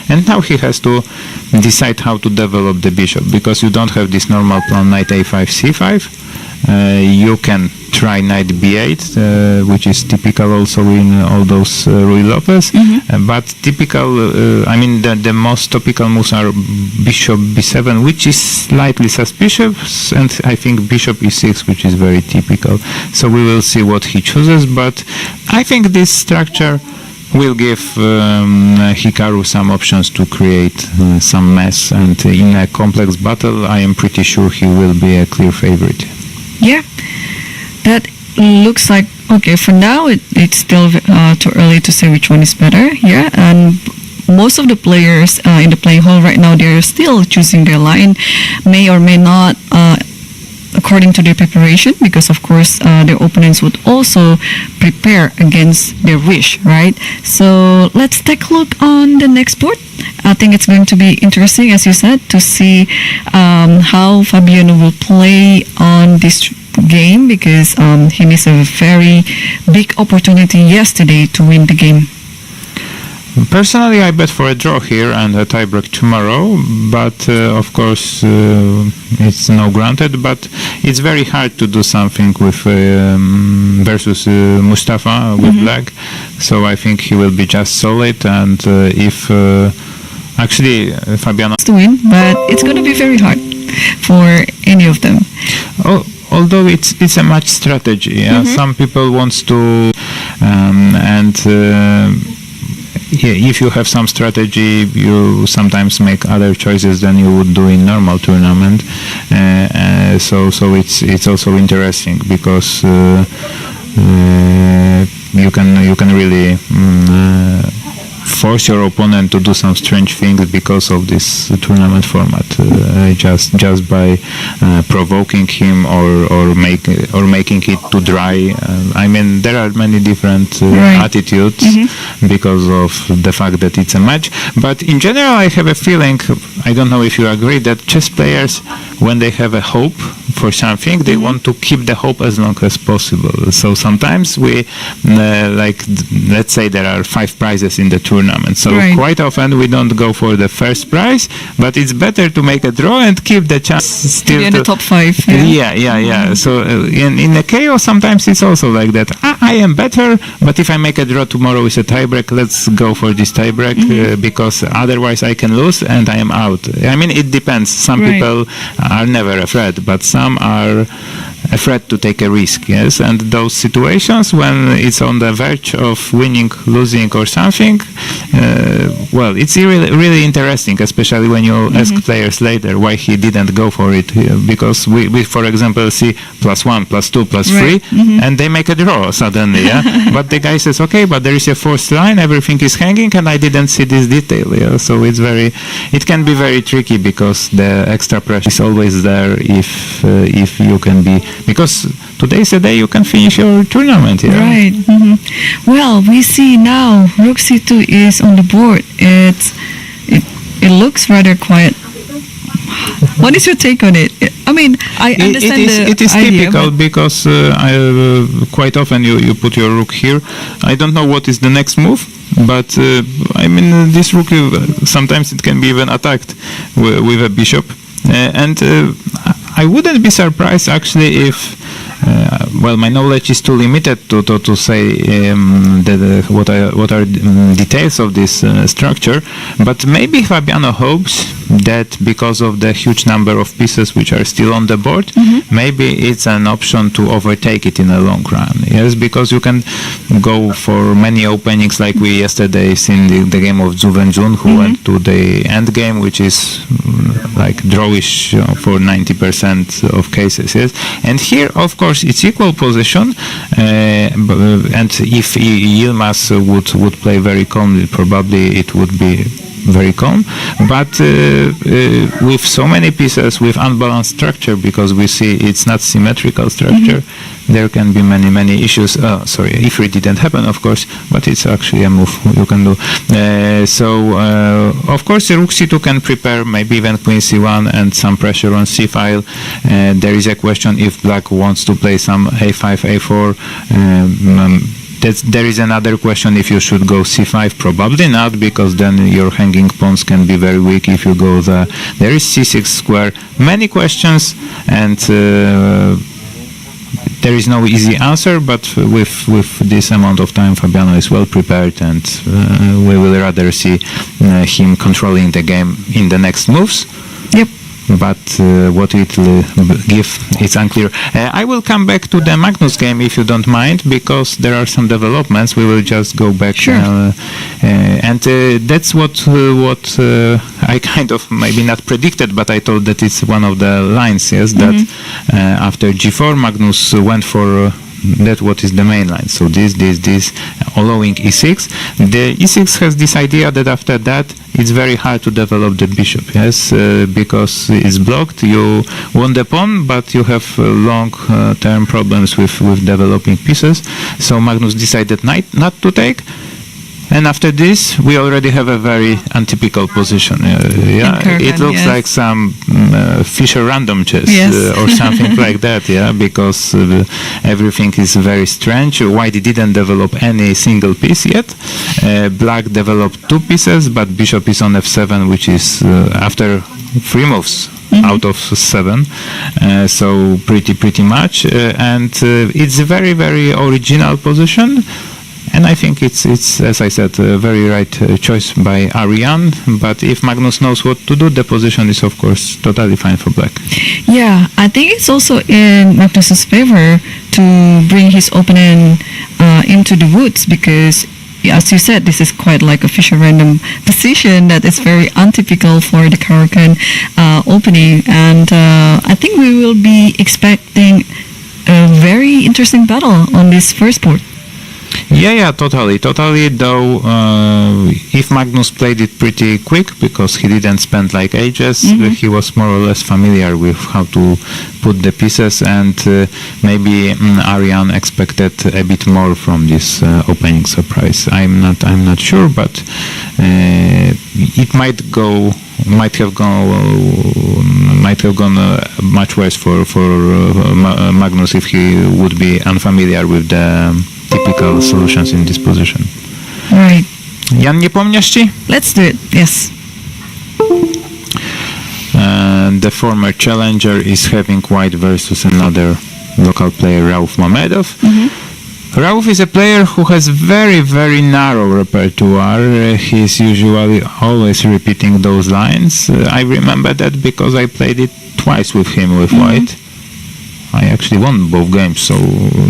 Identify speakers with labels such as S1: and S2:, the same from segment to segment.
S1: And now he has to decide how to develop the bishop, because you don't have this normal plan knight a5, c5. You can try knight b8, which is typical also in all those Ruy Lopez. But typical, the most topical moves are bishop b7, which is slightly suspicious, and I think bishop e6, which is very typical. So we will see what he chooses, but I think this structure will give Hikaru some options to create some mess, and in a complex battle I am pretty sure he will be a clear favorite.
S2: Yeah, that looks like, okay, for now it's still too early to say which one is better. Yeah, and most of the players in the playing hall right now, they're still choosing their line, may or may not according to their preparation, because of course their opponents would also prepare against their wish, right? So let's take a look on the next board. I think it's going to be interesting, as you said, to see how Fabiano will play on this game, because he missed a very big opportunity yesterday to win the game.
S1: Personally, I bet for a draw here and a tiebreak tomorrow, but of course it's no granted. But it's very hard to do something with versus Mustafa with black, so I think he will be just solid. And if actually Fabiano
S2: to win, but it's going to be very hard for any of them.
S1: Although it's a match strategy, yeah? Some people wants to if you have some strategy, you sometimes make other choices than you would do in normal tournament. So it's also interesting, because you can really force your opponent to do some strange things because of this tournament format, just by provoking him or making it too dry. There are many different attitudes because of the fact that it's a match. But in general, I have a feeling, I don't know if you agree, that chess players, when they have a hope for something, they want to keep the hope as long as possible. So sometimes we, let's say there are 5 prizes in the tournament. So quite often we don't go for the first prize, but it's better to make a draw and keep the chance still
S2: in the top 5.
S1: Yeah. So in the chaos, sometimes it's also like that. I am better, but if I make a draw tomorrow with a tiebreak, let's go for this tiebreak, because otherwise I can lose and I am out. It depends. Some people are never afraid, but some are afraid to take a risk, yes, and those situations when it's on the verge of winning, losing or something, it's really interesting, especially when you ask players later why he didn't go for it, because we for example see +1, +2, +3, and they make a draw suddenly, yeah. But the guy says, okay, but there is a 4th line, everything is hanging, and I didn't see this detail, yeah. So it can be very tricky, because the extra pressure is always there if you can be, because today's a day you can finish your tournament, yeah.
S2: Right. Well, we see now Rook C2 is on the board. It looks rather quiet. What is your take on it? I understand
S1: it is idea, typical, because quite often you put your rook here. I don't know what is the next move, but this rook, sometimes it can be even attacked with a bishop, and I wouldn't be surprised actually if my knowledge is too limited to say what are details of this structure, but maybe Fabiano hopes that because of the huge number of pieces which are still on the board, maybe it's an option to overtake it in a long run. Yes, because you can go for many openings, like we yesterday seen the game of Zhu Wenjun, who went to the end game, which is like drawish for 90% of cases. Yes, and here of course it's equal position, and if Yilmaz would play very calmly, probably it would be very calm, but with so many pieces, with unbalanced structure, because we see it's not symmetrical structure, there can be many issues. If it didn't happen, of course, but it's actually a move you can do. Of course, the Rook C2 can prepare maybe even Queen C1 and some pressure on C file. There is a question if Black wants to play some A5, A4. there is another question if you should go c5. Probably not, because then your hanging pawns can be very weak if you go there. There is c6 square. Many questions, and there is no easy answer, but with this amount of time, Fabiano is well prepared, and we will rather see him controlling the game in the next moves.
S2: Yep.
S1: But what it will give, it's unclear. I will come back to the Magnus game if you don't mind, because there are some developments. We will just go back.
S2: Sure.
S1: And that's what I kind of maybe not predicted, but I thought that it's one of the lines, yes, that after g4, Magnus went for that what is the main line. So this, allowing e6. The e6 has this idea that after that it's very hard to develop the bishop, yes, because it's blocked. You won the pawn, but you have long-term problems with developing pieces. So Magnus decided not to take. And after this, we already have a very untypical position. It looks like some Fischer random chess or something like that. Yeah, because everything is very strange. White didn't develop any single piece yet. Black developed two pieces, but bishop is on f7, which is after 3 moves. Out of 7, so pretty much, and it's a very, very original position. And I think it's as I said, a very right choice by Ariane. But if Magnus knows what to do, the position is of course totally fine for black.
S2: Yeah, I think it's also in Magnus's favor to bring his opponent into the woods, because as you said, this is quite like a Fischer random position that is very untypical for the Caracan opening. And I think we will be expecting a very interesting battle on this first board.
S1: Yeah, totally. Though, if Magnus played it pretty quick, because he didn't spend like ages, he was more or less familiar with how to put the pieces, and maybe Ariane expected a bit more from this opening surprise. I'm not sure, but it might have gone much worse for Magnus if he would be unfamiliar with the typical solutions in this position.
S2: Right.
S1: Jan, nie pomniesz ci?
S2: Let's do it. Yes.
S1: The former challenger is having white versus another local player, Rauf Mamedov. Rauf is a player who has very, very narrow repertoire. He's usually always repeating those lines. I remember that because I played it twice with him with white. I actually won both games, so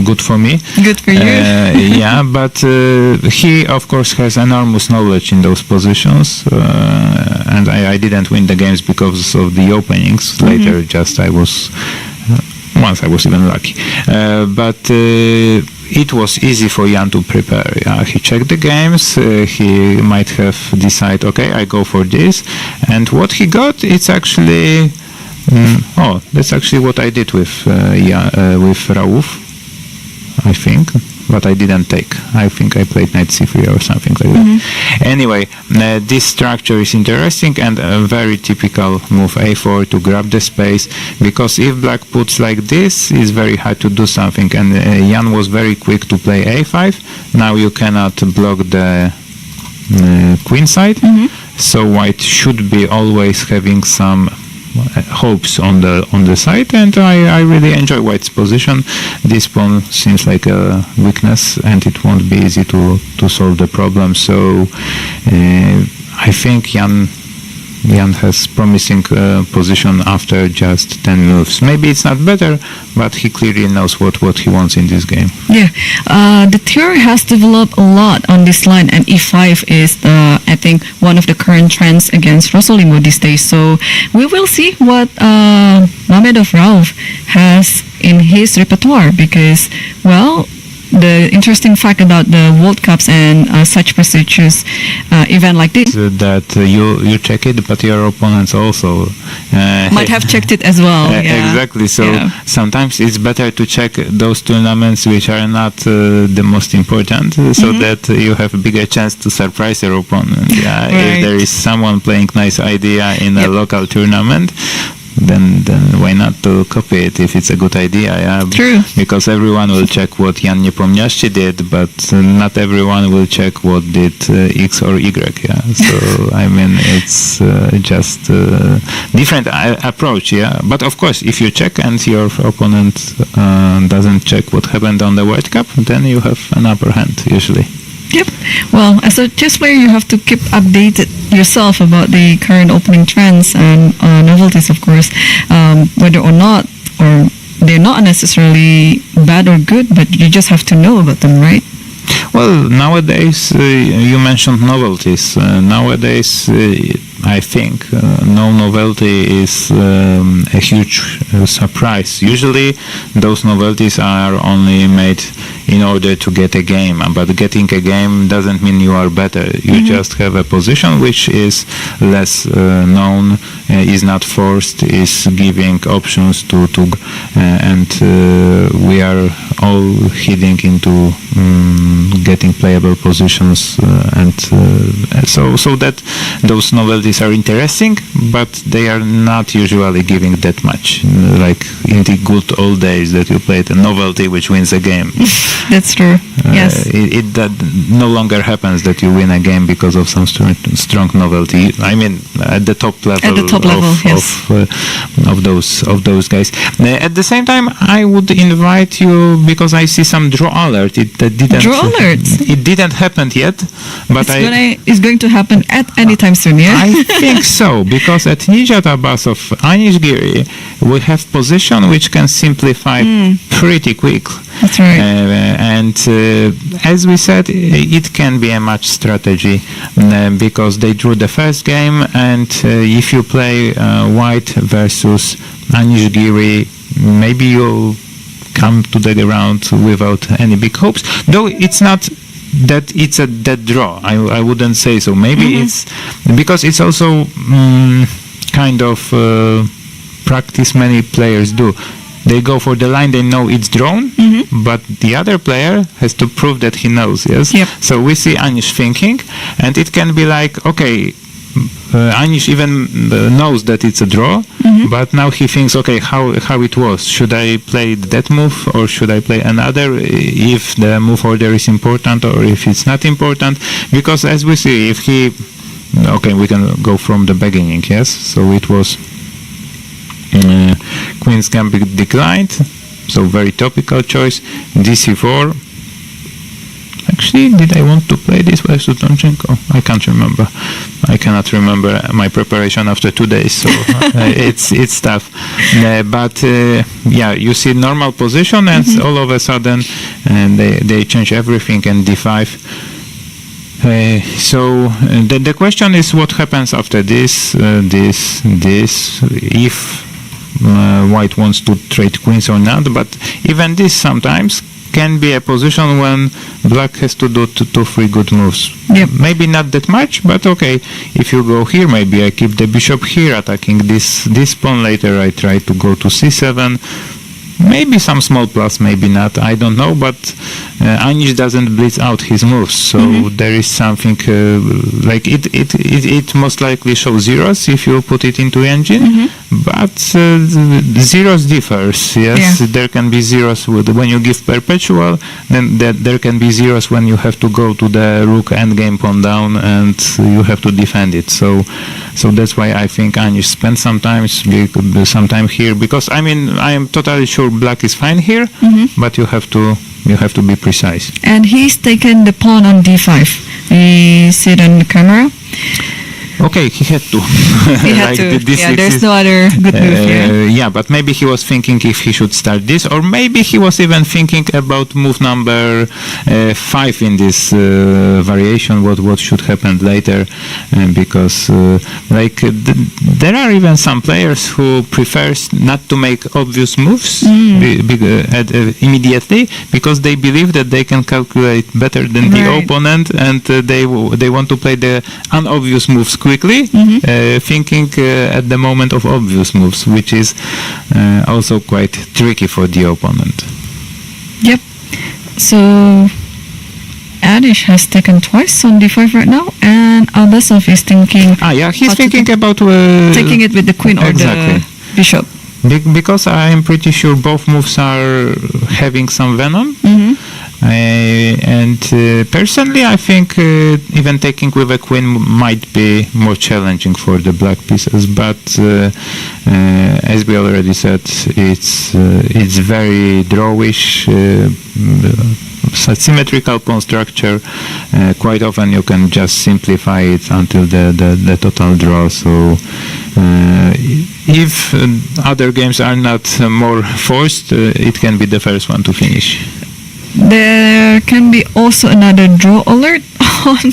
S1: good for me.
S2: Good for you.
S1: Yeah, but he, of course, has enormous knowledge in those positions, and I didn't win the games because of the openings. Later, once I was even lucky. But it was easy for Jan to prepare. He checked the games. He might have decided, okay, I go for this. And what he got, it's actually... that's actually what I did with Rauf, I think, but I didn't take. I think I played knight c3 or something like that. Anyway, this structure is interesting, and a very typical move a4 to grab the space, because if black puts like this, it's very hard to do something, and Jan was very quick to play a5. Now you cannot block the queen side, so white should be always having some hopes on the side, and I really enjoy white's position. This pawn seems like a weakness, and it won't be easy to solve the problem. So I think Jan has promising position after just 10 moves. Maybe it's not better, but he clearly knows what he wants in this game.
S2: Yeah, the theory has developed a lot on this line, and e5 is, I think, one of the current trends against Rosolimo these days. So we will see what Mamedov Rauf has in his repertoire, because, well, the interesting fact about the World Cups and such prestigious event like this,
S1: that you check it, but your opponents also
S2: might have checked it as well.
S1: Exactly. So sometimes it's better to check those tournaments which are not the most important, so that you have a bigger chance to surprise your opponent. If there is someone playing nice idea in a local tournament, then why not to copy it if it's a good idea? Yeah?
S2: True.
S1: Because everyone will check what Jan Niepomniachtchi did, but not everyone will check what did X or Y. Yeah. So I mean, it's just different approach. Yeah. But of course, if you check and your opponent doesn't check what happened on the World Cup, then you have an upper hand usually.
S2: Yep. Well, as a chess player, you have to keep updated yourself about the current opening trends and novelties, of course, whether or not, or they're not necessarily bad or good, but you just have to know about them, right?
S1: Well, nowadays, you mentioned novelties. Nowadays, I think no novelty is a huge surprise. Usually, those novelties are only made in order to get a game, but getting a game doesn't mean you are better. You just have a position which is less known, is not forced, is giving options to and we are all heading into getting playable positions, and so that those novelties are interesting, but they are not usually giving that much, like in the good old days that you played a novelty which wins a game.
S2: That's true. Yes.
S1: It that no longer happens that you win a game because of some strong novelty. I mean, at the top level.
S2: At the top level, yes.
S1: Of those guys. At the same time, I would invite you, because I see some draw alert. It didn't happen yet, but
S2: it's going to happen at any time soon. Yeah.
S1: I think so, because at Nijat Abbasov, Anish Giri, we have position which can simplify pretty quick.
S2: That's right.
S1: And as we said, it can be a match strategy because they drew the first game, and if you play white versus Anish Giri, maybe you'll come to the ground without any big hopes. Though it's not that it's a dead draw. I wouldn't say so. Maybe it's because it's also kind of practice many players do. They go for the line, they know it's drawn, but the other player has to prove that he knows, yes?
S2: Yep.
S1: So we see Anish thinking, and it can be like, okay, Anish even knows that it's a draw, but now he thinks, okay, how it was. Should I play that move, or should I play another, if the move order is important, or if it's not important? Because as we see, if he... Okay, we can go from the beginning, yes? So it was... Queen's Gambit declined, so very topical choice. DC4. Actually, did I want to play this versus Donchenko? I can't remember. I cannot remember my preparation after 2 days, so it's tough. But yeah, you see normal position, and all of a sudden they change everything, and D5. So the question is, what happens after this? If white wants to trade queens or not, but even this sometimes can be a position when black has to do 2-3 good moves.
S2: Yep.
S1: Maybe not that much, but okay, if you go here, maybe I keep the bishop here, attacking this pawn. Later I try to go to c7. Maybe some small plus, maybe not, I don't know, but Anish doesn't blitz out his moves, so there is something like it most likely shows zeros if you put it into engine, but zeros differs, yes? Yeah. There can be zeros when you give perpetual, then there can be zeros when you have to go to the rook endgame pawn down and you have to defend it, so that's why I think Anish spent some time here, because I mean, I am totally sure black is fine here, but you have to be precise.
S2: And he's taken the pawn on d5. We see it on the camera.
S1: Okay, he had to.
S2: He had to. Yeah, there's no other good move here.
S1: Yeah, but maybe he was thinking if he should start this, or maybe he was even thinking about move number 5 in this variation. What should happen later? Because there are even some players who prefers not to make obvious moves immediately, because they believe that they can calculate better than the opponent, and they want to play the unobvious moves quickly, thinking at the moment of obvious moves, which is also quite tricky for the opponent.
S2: Yep. So Anish has taken twice on d5 right now, and Abbasov is thinking...
S1: he's thinking about...
S2: taking it with the queen or bishop.
S1: Because I am pretty sure both moves are having some venom. And personally, I think even taking with a queen might be more challenging for the black pieces. But as we already said, it's very drawish. Symmetrical pawn structure. Quite often you can just simplify it until the total draw. So if other games are not more forced, it can be the first one to finish.
S2: There can be also another draw alert on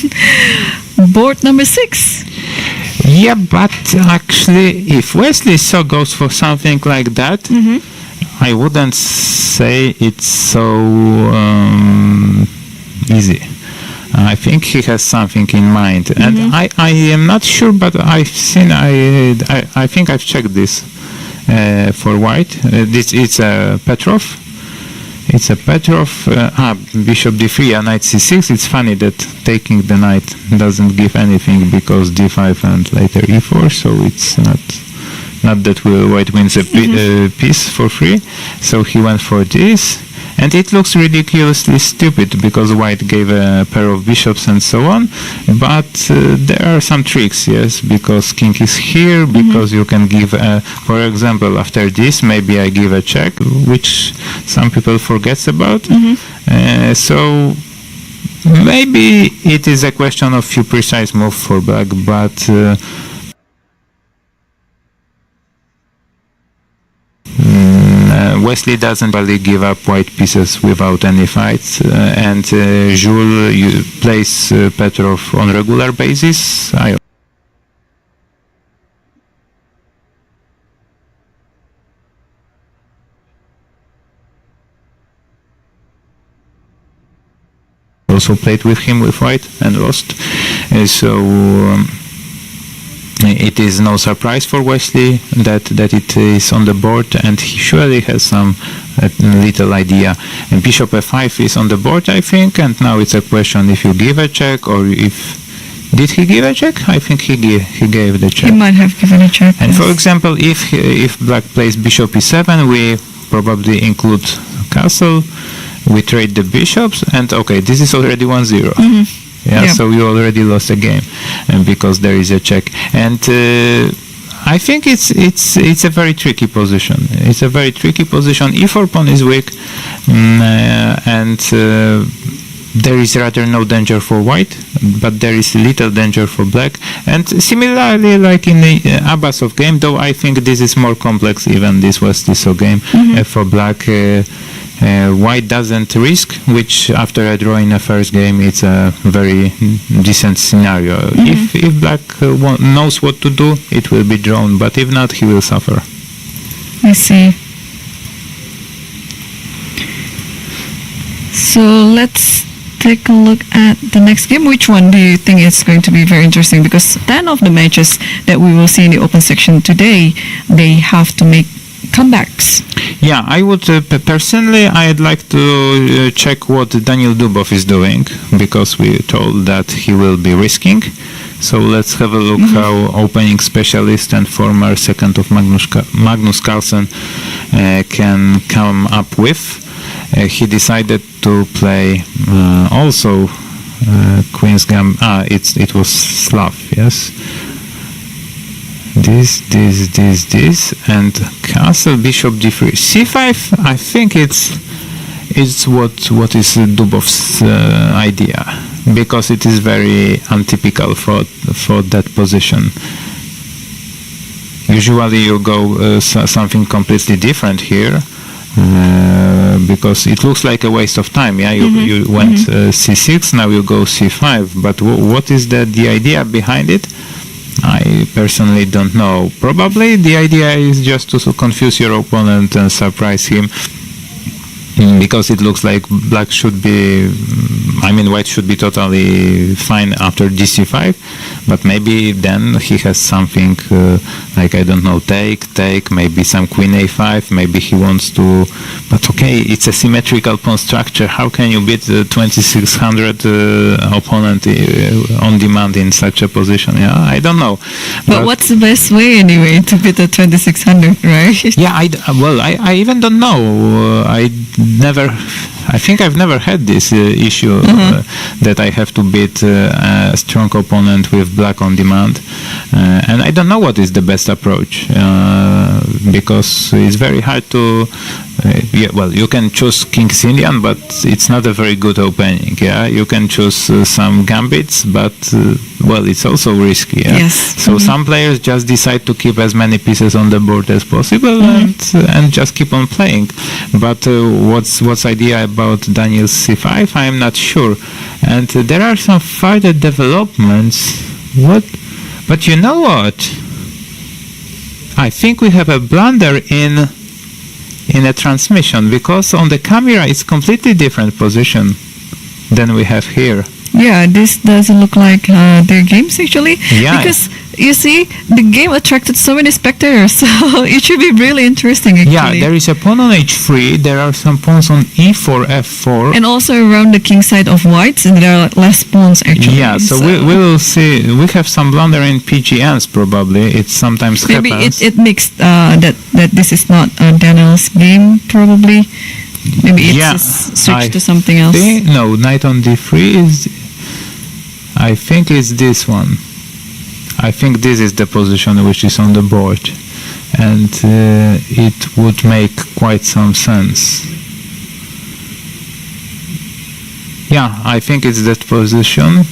S2: board number 6.
S1: Yeah, but actually, if Wesley so goes for something like that, I wouldn't say it's so easy. I think he has something in mind, and I am not sure, but I think I've checked this for white. It's a Petrov. It's a Petrov. Bishop d3 and knight c6. It's funny that taking the knight doesn't give anything because d5 and later e4. So it's not that white wins a piece for free. So he went for this. And it looks ridiculously stupid because white gave a pair of bishops and so on. But there are some tricks, yes, because king is here, because you can give, for example, after this, maybe I give a check, which some people forgets about. So maybe it is a question of few precise moves for black, but Wesley doesn't really give up white pieces without any fights, and Jules plays Petrov on regular basis. I also played with him with white and lost. It is no surprise for Wesley that it is on the board, and he surely has some little idea. And Bishop f5 is on the board, I think, and now it's a question if you give a check or if... Did he give a check? I think he gave the check.
S2: He might have given a check.
S1: And
S2: yes.
S1: for example, if black plays Bishop e7, we probably include castle, we trade the bishops, and okay, this is already 1-0. Yeah, so you already lost a game, and because there is a check, and I think it's a very tricky position. It's a very tricky position. E4 pawn is weak, and there is rather no danger for white, but there is little danger for black. And similarly, like in the Abbasov game, though I think this is more complex. Even this was Tissot game for black. White doesn't risk, which after a draw in a first game, it's a very decent scenario. If black knows what to do, it will be drawn, but if not, he will suffer.
S2: I see. So let's take a look at the next game. Which one do you think is going to be very interesting? Because 10 of the matches that we will see in the open section today, they have to make comebacks.
S1: Yeah, I would personally, I'd like to check what Daniel Dubov is doing, because we told that he will be risking. So let's have a look how opening specialist and former second of Magnus Carlsen can come up with. He decided to play also Queen's Gambit. It was Slav, yes. This, and castle, bishop d3, c5. I think it's what is Dubov's idea, because it is very untypical for that position. Usually you go something completely different here, because it looks like a waste of time. Yeah, you went c6, now you go c5, but what is the idea behind it? I personally don't know. Probably the idea is just to confuse your opponent and surprise him. because it looks like black should be, white should be totally fine after dc5, but maybe then he has something like, I don't know, take, maybe some queen a5, maybe he wants to, but okay, it's a symmetrical pawn structure. How can you beat the 2600 opponent on demand in such a position? Yeah, I don't know.
S2: But what's the best way anyway to beat the 2600, right?
S1: Yeah, I even don't know. I think I've never had this issue that I have to beat a strong opponent with black on demand, and I don't know what is the best approach, because it's very hard to. You can choose King's Indian, but it's not a very good opening. Yeah, you can choose some gambits, but it's also risky. Yeah?
S2: Yes.
S1: So some players just decide to keep as many pieces on the board as possible and just keep on playing. But what's idea about Daniel's c5? I'm not sure. And there are some further developments. What? But you know what? I think we have a blunder in a transmission, because on the camera it's completely different position than we have here.
S2: Yeah, this doesn't look like their games actually.
S1: Yeah.
S2: Because you see, the game attracted so many spectators, so it should be really interesting actually.
S1: Yeah, there is a pawn on h3, there are some pawns on e4, f4.
S2: And also around the king side of whites, and there are like less pawns actually.
S1: Yeah, so we will see. We have some blunder in PGNs probably. It sometimes
S2: maybe
S1: happens.
S2: it mixed that this is not Daniel's game probably. Maybe it's switched to something else.
S1: No, knight on d3 is. I think it's this one. I think this is the position which is on the board, and it would make quite some sense. Yeah, I think it's that position,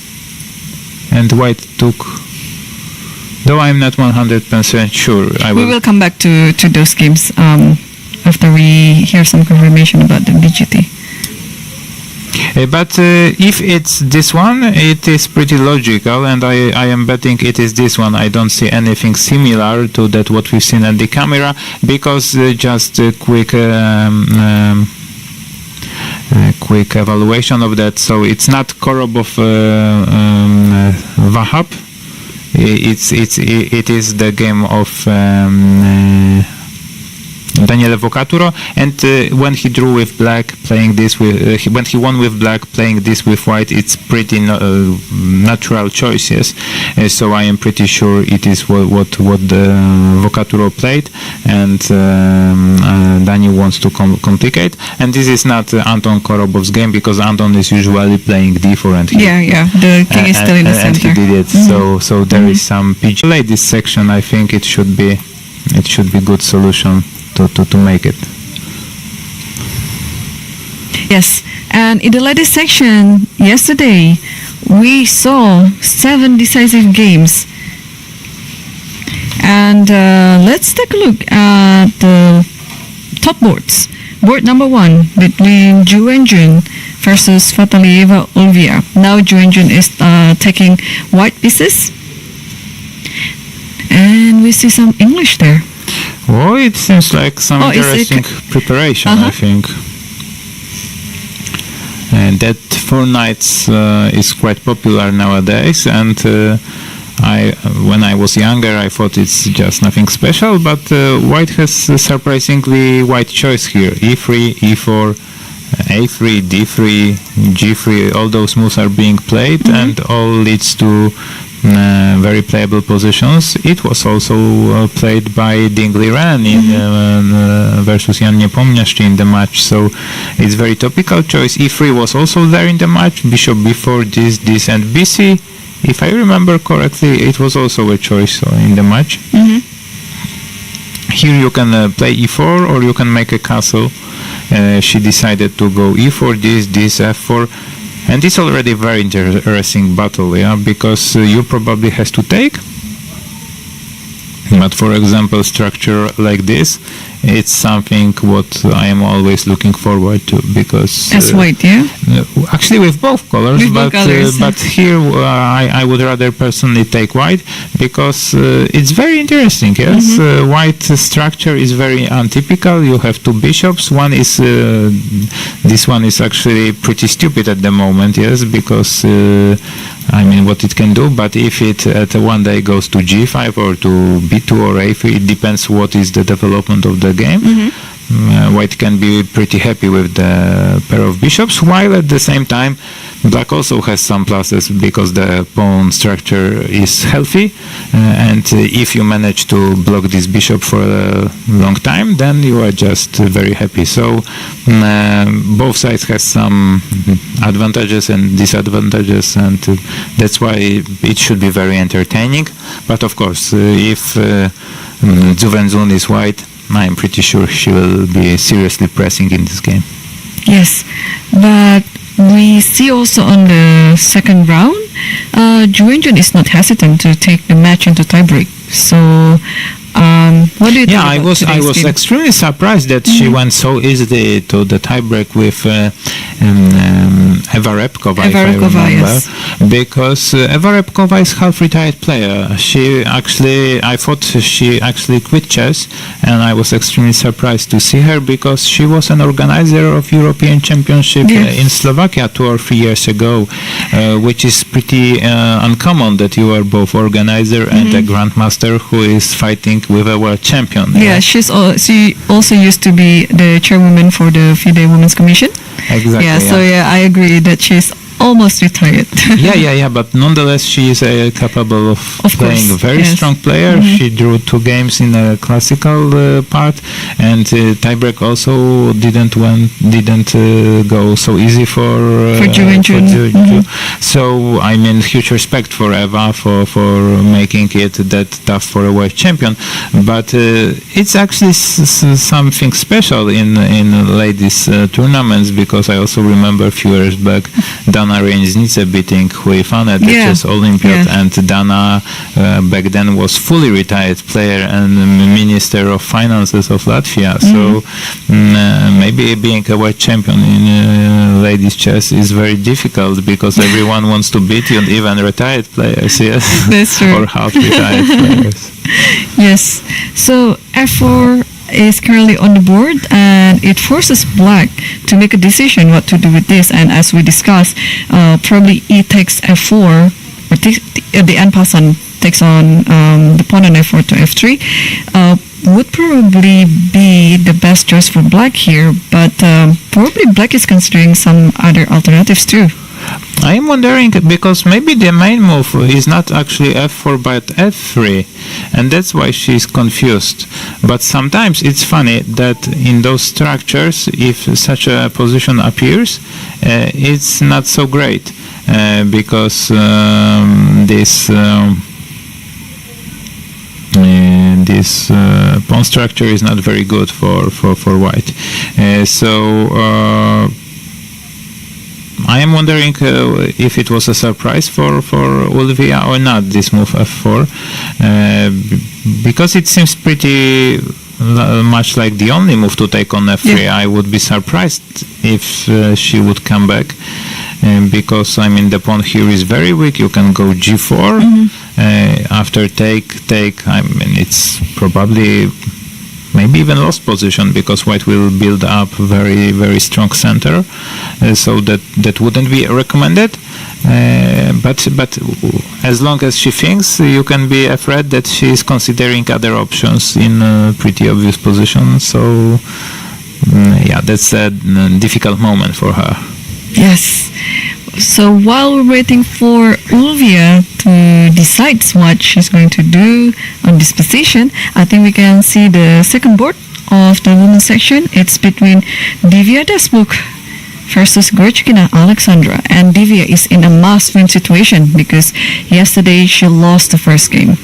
S1: and white took. Though I'm not 100% sure.
S2: We will come back to those games after we hear some confirmation about the BGT.
S1: But if it's this one, it is pretty logical, and I am betting it is this one. I don't see anything similar to that what we've seen at the camera, because just a quick evaluation of that. So it's not Korobov Vahab. It is the game of Daniele Vocaturo, and when he drew with black playing this with when he won with black playing this with white, it's pretty natural choices. So I am pretty sure it is what the Vocaturo played, and Daniel wants to complicate. And this is not Anton Korobov's game, because Anton is usually playing d4, and
S2: the king is still in the center.
S1: And he did it. So there is some PG. Play this section. I think it should be good solution to make it.
S2: Yes, and in the latest section yesterday we saw 7 decisive games, and let's take a look at the top boards. Board number 1 between Ju and Jun versus Fatalieva Aulia. Now Ju and Jun is taking white pieces, and we see some English there.
S1: Oh, it seems like some interesting preparation, I think. And that 4 knights is quite popular nowadays, and when I was younger I thought it's just nothing special, but white has a surprisingly wide choice here. e3, e4, a3, d3, g3, all those moves are being played, and all leads to very playable positions. It was also played by Dingley Ran versus Jan Nepomniachtchi in the match, so it's very topical choice. e3 was also there in the match, bishop b4, this and bc. If I remember correctly, it was also a choice in the match. Here you can play e4, or you can make a castle. She decided to go e4, this f4. And it's already a very interesting battle, because you probably has to take. But for example, structure like this, it's something what I am always looking forward to, because
S2: As white, yeah?
S1: actually with both colors,
S2: With both colors.
S1: but here I would rather personally take white, because it's very interesting. Yes, white structure is very untypical. You have two bishops. One is this one is actually pretty stupid at the moment. Yes, because I mean what it can do. But if it at one day goes to g5 or to b2 or a3, it depends what is the development of the game. White can be pretty happy with the pair of bishops, while at the same time black also has some pluses, because the pawn structure is healthy, and if you manage to block this bishop for a long time, then you are just very happy. So both sides have some advantages and disadvantages, and that's why it should be very entertaining. But of course, if Zhu Wenzhun is white, I'm pretty sure she will be seriously pressing in this game.
S2: Yes, but we see also on the second round, Zhu Wenzhun is not hesitant to take the match into tiebreak. So, what do you think?
S1: Yeah,
S2: about
S1: I was
S2: game?
S1: extremely surprised that she went so easily to the tiebreak with Eva Repkova, if I remember,
S2: yes.
S1: because Eva Repkova is half-retired player. I thought she actually quit chess, and I was extremely surprised to see her, because she was an organizer of European Championship in Slovakia 2 or 3 years ago, which is pretty uncommon that you are both organizer and a grandmaster who is fighting with a world champion.
S2: Yeah, she also used to be the chairwoman for the Fide Women's Commission.
S1: Exactly.
S2: Yeah, so I agree that she's almost retired.
S1: yeah, but nonetheless she is capable of playing
S2: course,
S1: a very
S2: yes.
S1: strong player. She drew 2 games in a classical part, and tiebreak also didn't go so easy for
S2: Zhu Wenzhun.
S1: So I mean, huge respect for Eva for making it that tough for a world champion. But it's actually something special in ladies tournaments, because I also remember a few years back Dana Rejnice beating Hui Fan at the Chess Olympiad, and Dana back then was fully retired player and Minister of Finances of Latvia. So maybe being a world champion in ladies chess is very difficult, because everyone wants to beat you, and even retired players, yes,
S2: That's true.
S1: or half-retired players.
S2: Yes. So F4 is currently on the board, and it forces black to make a decision what to do with this. And as we discussed, probably e takes f4, or the en passant takes on the pawn on f4 to f3, would probably be the best choice for black here. But probably black is considering some other alternatives too.
S1: I am wondering, because maybe the main move is not actually f4 but f3, and that's why she's confused. But sometimes it's funny that in those structures, if such a position appears, it's not so great, because this pawn structure is not very good for white. I am wondering if it was a surprise for Aulia or not, this move f4, because it seems pretty much like the only move to take on f3. I would be surprised if she would come back, because I mean the pawn here is very weak. You can go g4 after take. I mean it's probably maybe even lost position, because white will build up very, very strong center, so that wouldn't be recommended. But as long as she thinks, you can be afraid that she is considering other options in a pretty obvious position. So that's a difficult moment for her.
S2: Yes. So while we're waiting for Aulia to decide what she's going to do on this position, I think we can see the second board of the women's section. It's between Divya Desbuk versus Gorchkina Alexandra, and Divya is in a must-win situation because yesterday she lost the first game.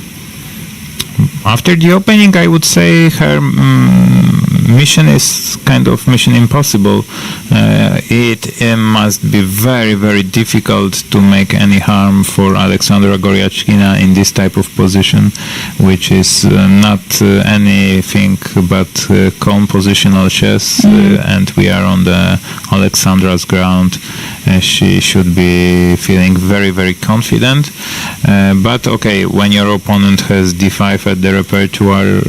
S1: After the opening, I would say her mission is kind of mission impossible, It must be very, very difficult to make any harm for Alexandra Goryachkina in this type of position, which is not anything but calm positional chess, and we are on the Alexandra's ground. She should be feeling very, very confident. But okay, when your opponent has d5 at the repertoire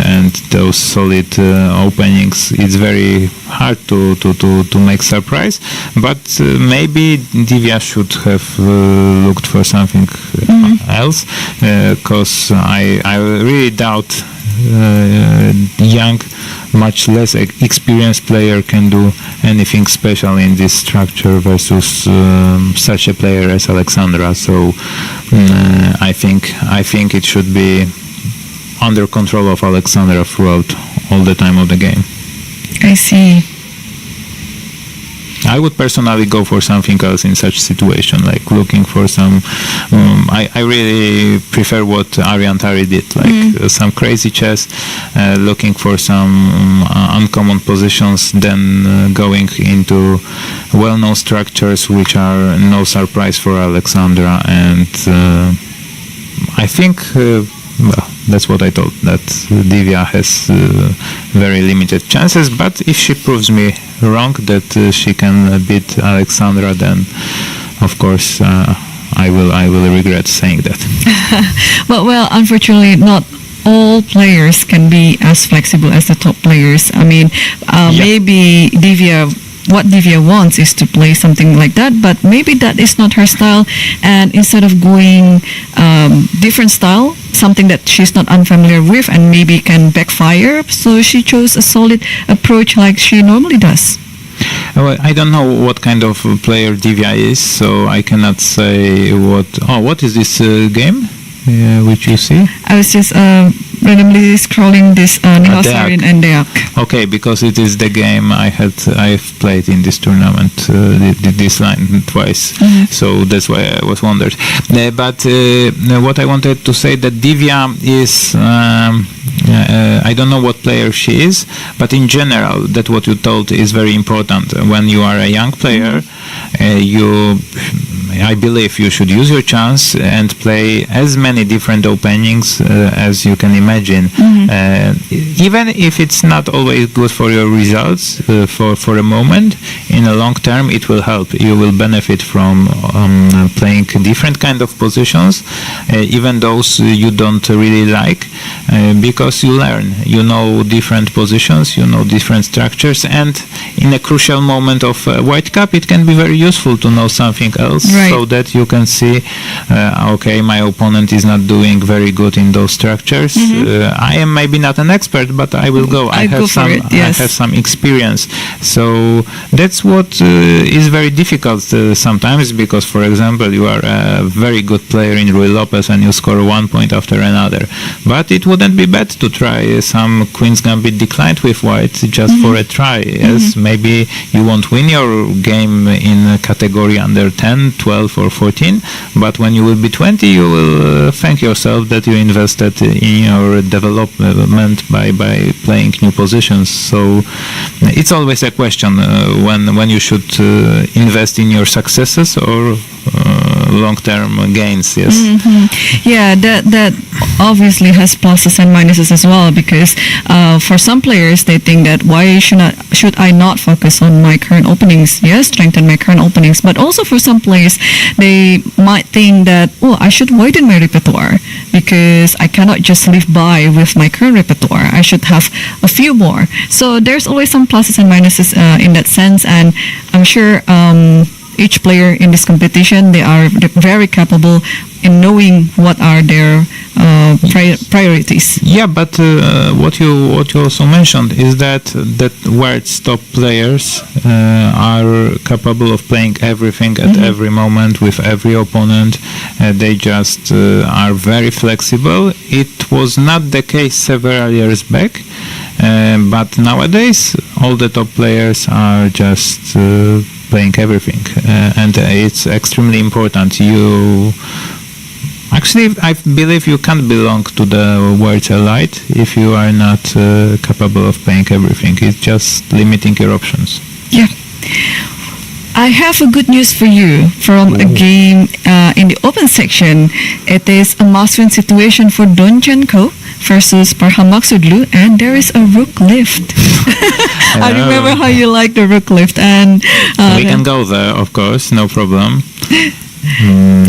S1: and those solid openings, it's very hard to make surprise. But maybe Divya should have looked for something else, because I really doubt young, much less experienced player can do anything special in this structure versus such a player as Alexandra. So I think it should be under control of Alexandra throughout all the time of the game.
S2: I see.
S1: I would personally go for something else in such situation, like looking for some. I really prefer what Arian Tari did, like some crazy chess, looking for some uncommon positions, then going into well-known structures which are no surprise for Alexandra. And I think. That's what I thought, that Divya has very limited chances, but if she proves me wrong that she can beat Alexandra, then of course I will regret saying that.
S2: well, unfortunately, not all players can be as flexible as the top players. I mean, maybe what Divya wants is to play something like that, but maybe that is not her style, and instead of going different style, something that she's not unfamiliar with and maybe can backfire, so she chose a solid approach like she normally does.
S1: Well, I don't know what kind of player Divya is, so I cannot say what... Oh, what is this game which you see?
S2: I was just randomly scrolling this Nihal Sarin and Deak.
S1: Okay, because it is the game I've played in this tournament, this line twice, so that's why I was wondered. But what I wanted to say, that Divya is, I don't know what player she is, but in general, that what you told is very important. When you are a young player, I believe you should use your chance and play as many different openings as you can imagine. Even if it's not always good for your results for a moment, in a long term it will help. You will benefit from playing different kind of positions, even those you don't really like, because you learn. You know different positions, you know different structures, and in a crucial moment of White Cup it can be very useful to know something else, so that you can see, okay, my opponent is not doing very good in those structures. I am maybe not an expert, but I will go. I have some experience. So that's what is very difficult sometimes, because, for example, you are a very good player in Rui Lopez and you score 1 point after another. But it wouldn't be bad to try some Queen's Gambit declined with white just for a try. Yes, maybe you won't win your game in a category under 10, 12 or 14, but when you will be 20, you will thank yourself that you invested in your development by playing new positions. So it's always a question when you should invest in your successes or long-term gains. Yes.
S2: Yeah, that obviously has pluses and minuses as well, because for some players they think that why should I not focus on my current openings? Yes, strengthen my current openings. But also for some players, they might think that, oh, I should widen my repertoire because I cannot just live by with my current repertoire. I should have a few more. So there's always some pluses and minuses in that sense, and I'm sure each player in this competition, they are very capable in knowing what are their priorities.
S1: Yeah, but what you also mentioned is that world's top players are capable of playing everything at every moment with every opponent. They just are very flexible. It was not the case several years back, but nowadays all the top players are just playing everything, and it's extremely important. Actually, I believe you can't belong to the world's elite if you are not capable of playing everything. It's just limiting your options.
S2: Yeah, I have a good news for you from a game in the open section. It is a must-win situation for Donchenko versus Parham Maksudlu, and there is a rook lift. I remember how you like the rook lift, and
S1: we can go there, of course, no problem.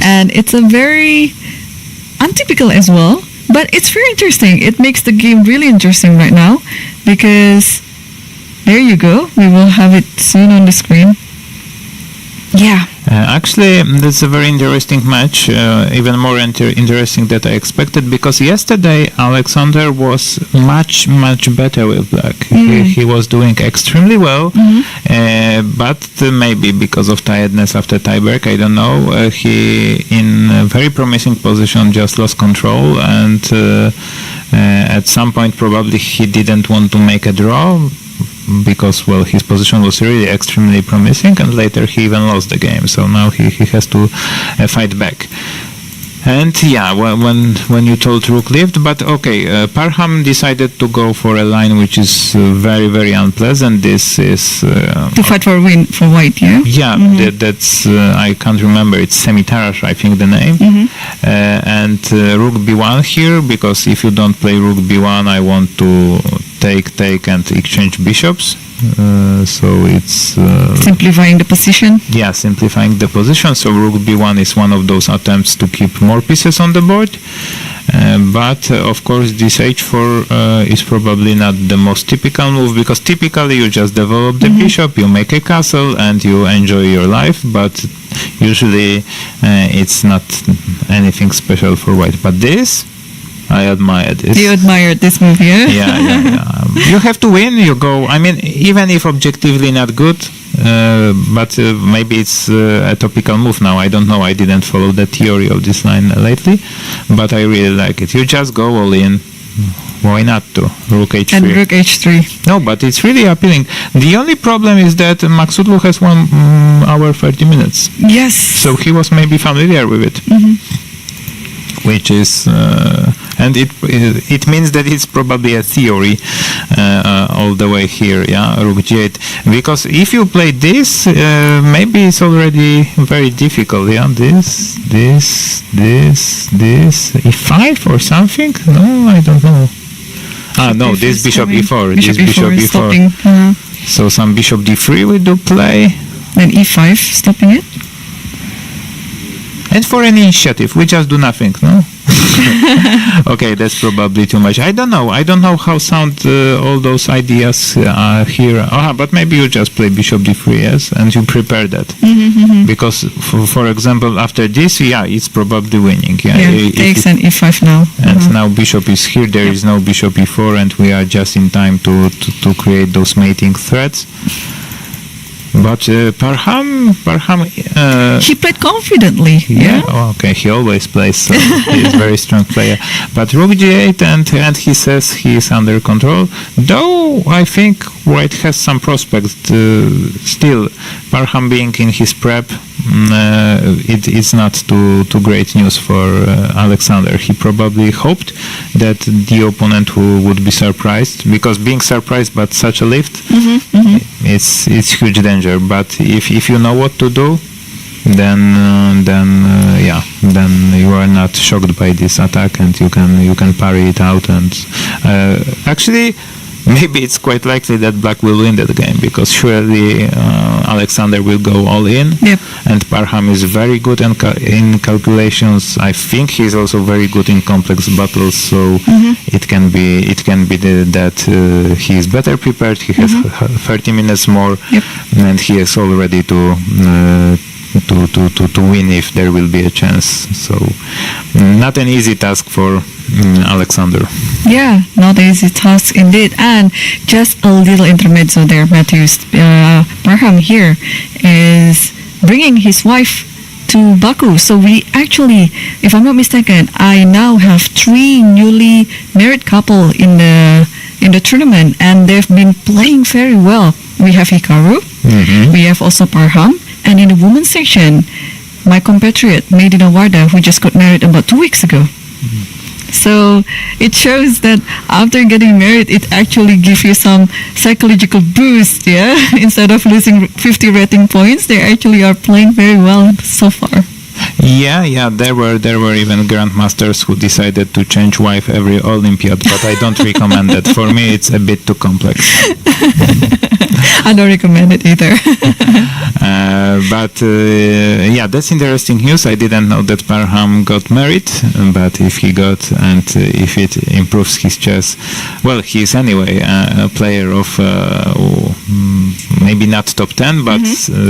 S2: And it's a very untypical as well, but it's very interesting. It makes the game really interesting right now, because there you go. We will have it soon on the screen. Yeah.
S1: Actually, that's a very interesting match, even more interesting than I expected, because yesterday Alexander was much better with black. He was doing extremely well, but maybe because of tiredness after tiebreak, I don't know, he in a very promising position just lost control, and at some point probably he didn't want to make a draw, because, well, his position was really extremely promising, and later he even lost the game, so now he has to fight back. And yeah, when you told rook lift, but okay, Parham decided to go for a line which is very unpleasant. This is
S2: to fight for a win for white, yeah?
S1: Yeah, that's I can't remember, it's Semitarash, I think the name. And rook b1 here, because if you don't play rook b1, I want to take and exchange bishops. So it's
S2: simplifying the position.
S1: Yeah, simplifying the position. So rook b1 is one of those attempts to keep more pieces on the board. But of course this h4 is probably not the most typical move, because typically you just develop the bishop, you make a castle, and you enjoy your life. But usually it's not anything special for white. But this, I admire this.
S2: You admired this move, yeah?
S1: Yeah. You have to win. You go. I mean, even if objectively not good, but maybe it's a topical move now. I don't know. I didn't follow the theory of this line lately, but I really like it. You just go all in. Why not to rook h3?
S2: And rook h3.
S1: No, but it's really appealing. The only problem is that Maksudlu has 1 hour 30 minutes.
S2: Yes.
S1: So he was maybe familiar with it. Which is and it means that it's probably a theory all the way here, yeah, rook g8, because if you play this, maybe it's already very difficult, yeah, this e5 or something. No, I don't know. No, this bishop e4, this bishop e4. So some bishop d3 we do play,
S2: then e5 stopping it.
S1: And for any initiative, we just do nothing, no? Okay, that's probably too much. I don't know how sound all those ideas are here. But maybe you just play bishop d3, yes, and you prepare that. Because, for example, after this, yeah, it's probably winning. Yeah,
S2: takes an e5 now.
S1: And now bishop is here, there is no bishop e4, and we are just in time to create those mating threats. But Parham,
S2: he played confidently.
S1: Yeah. Okay. He always plays. So he is a very strong player. But rook g8, and he says he is under control. Though I think white has some prospects still. Parham being in his prep, it is not too great news for Alexander. He probably hoped that the opponent would be surprised, because being surprised by such a lift, it's huge danger. But if you know what to do, then you are not shocked by this attack, and you can parry it out. And actually, maybe it's quite likely that black will win that game, because surely Alexander will go all in.
S2: Yep.
S1: And Parham is very good in calculations. I think he's also very good in complex battles. So it can be that he is better prepared. He has 30 minutes more, and he is all ready to win if there will be a chance. So not an easy task for Alexander.
S2: Yeah, not an easy task indeed. And just a little intermezzo there, Matthews. Parham here is bringing his wife to Baku. So we actually, if I'm not mistaken, I now have 3 newly married couple in the tournament, and they've been playing very well. We have Hikaru, we have also Parham, and in the women's section, my compatriot Medina Warda, who just got married about 2 weeks ago. So it shows that after getting married, it actually gives you some psychological boost, yeah? Instead of losing 50 rating points, they actually are playing very well so far.
S1: Yeah. There were even grandmasters who decided to change wife every Olympiad, but I don't recommend that. For me, it's a bit too complex.
S2: I don't recommend it either.
S1: But yeah, that's interesting news. I didn't know that Parham got married, but if he got and if it improves his chess, well, he is anyway a player of maybe not top 10, but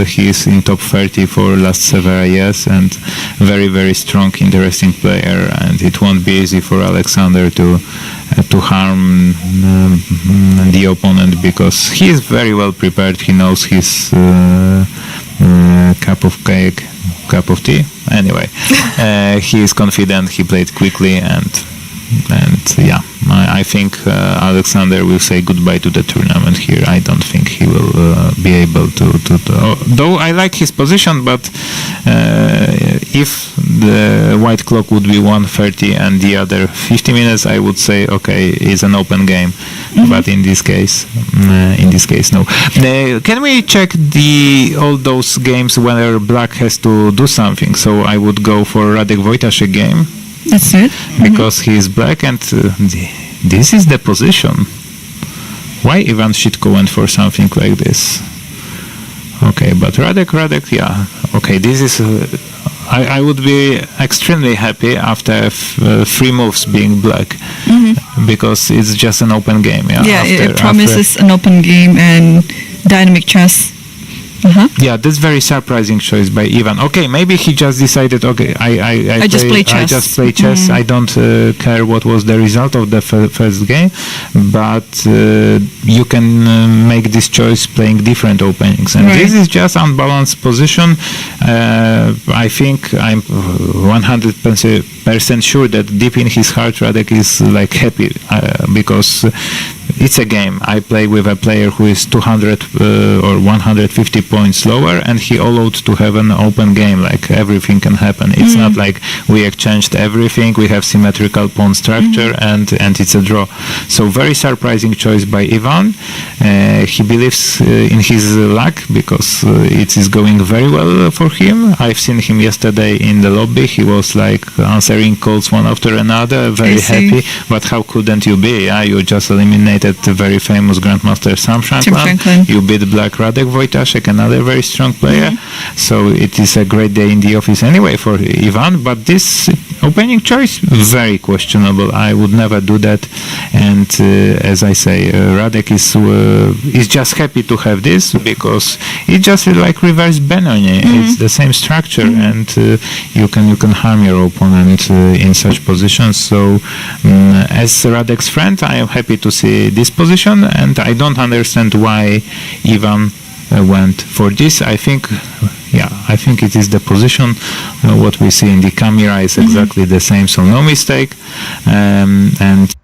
S1: he is in top 30 for last several years and very, very strong, interesting player. And it won't be easy for Alexander to harm the opponent because he is very well prepared. He knows his cup of cake, cup of tea. Anyway, he is confident. He played quickly and yeah, I think Alexander will say goodbye to the tournament here. I don't think he will be able to though I like his position, but if the white clock would be 1:30 and the other 50 minutes, I would say okay, it's an open game. But in this case no. Can we check all those games where black has to do something? So I would go for Radek Wojtaszek game.
S2: That's it.
S1: Because he is black and this is the position. Why Ivan Shitko went for something like this? Okay, but Radek, yeah. Okay, this is... I would be extremely happy after 3 moves being black because it's just an open game. Yeah,
S2: it promises an open game and dynamic chess.
S1: Yeah, that's very surprising choice by Ivan. Okay, maybe he just decided. Okay, I
S2: just play chess.
S1: I just play chess. I don't care what was the result of the first game, but you can make this choice playing different openings, and this is just unbalanced position. I think I'm 100% sure that deep in his heart, Radek is like happy because it's a game. I play with a player who is 200 or 150 points lower, and he allowed to have an open game. Like everything can happen. It's not like we exchanged everything. We have symmetrical pawn structure, and it's a draw. So very surprising choice by Ivan. He believes in his luck because it is going very well for him. I've seen him yesterday in the lobby. He was like answering calls one after another, very happy. But how couldn't you be? Yeah, you just eliminated the very famous Grandmaster Sam Franklin. You beat black Radek Wojtaszek, another very strong player. So it is a great day in the office anyway for Ivan. But this opening choice, very questionable. I would never do that. And as I say, Radek is just happy to have this because it's just like reverse Benoni. It's the same structure, and you can harm your opponent in such positions. So as Radek's friend, I am happy to see this position, and I don't understand why Ivan went for this. I think it is the position. What we see in the camera is exactly the same, so no mistake. And